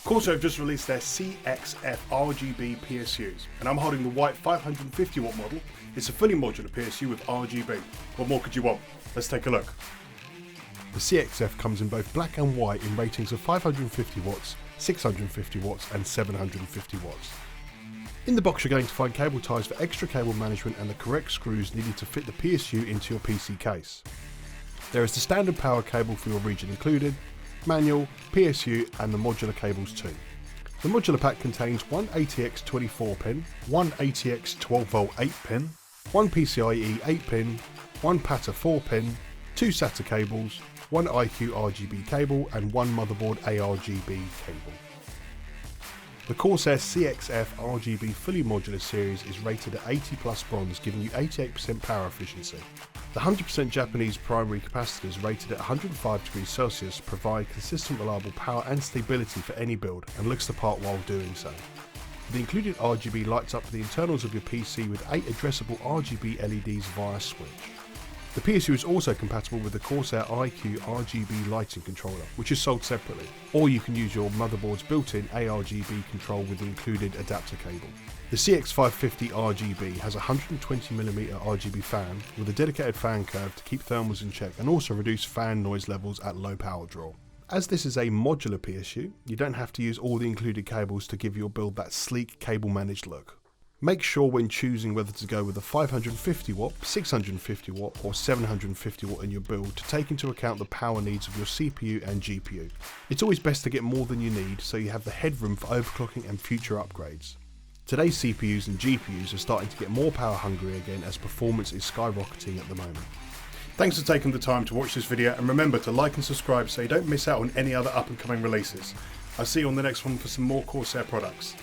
Corsair have just released their CX550F RGB PSUs, and I'm holding the white 550 watt model. It's a fully modular PSU with RGB. What more could you want? Let's take a look. The CX550F comes in both black and white in ratings of 550 watts, 650 watts and 750 watts. In the box you're going to find cable ties for extra cable management and the correct screws needed to fit the PSU into your PC case. There is the standard power cable for your region included, manual, PSU and the modular cables too. The modular pack contains one ATX 24 pin, one ATX 12V 8 pin, one PCIe 8 pin, one PATA 4 pin, two SATA cables, one iCUE RGB cable and one motherboard ARGB cable. The Corsair CX550F RGB fully modular series is rated at 80+ bronze, giving you 88% power efficiency. The 100% Japanese primary capacitors rated at 105 degrees Celsius provide consistent reliable power and stability for any build and looks the part while doing so. The included RGB lights up the internals of your PC with 8 addressable RGB LEDs via switch. The PSU is also compatible with the Corsair iCUE RGB lighting controller, which is sold separately, or you can use your motherboard's built-in ARGB control with the included adapter cable. The CX550 RGB has a 120mm RGB fan with a dedicated fan curve to keep thermals in check and also reduce fan noise levels at low power draw. As this is a modular PSU, you don't have to use all the included cables to give your build that sleek cable managed look. Make sure when choosing whether to go with a 550 watt, 650 watt or 750 watt in your build to take into account the power needs of your CPU and GPU. It's always best to get more than you need so you have the headroom for overclocking and future upgrades. Today's CPUs and GPUs are starting to get more power hungry again as performance is skyrocketing at the moment. Thanks for taking the time to watch this video, and remember to like and subscribe so you don't miss out on any other up and coming releases. I'll see you on the next one for some more Corsair products.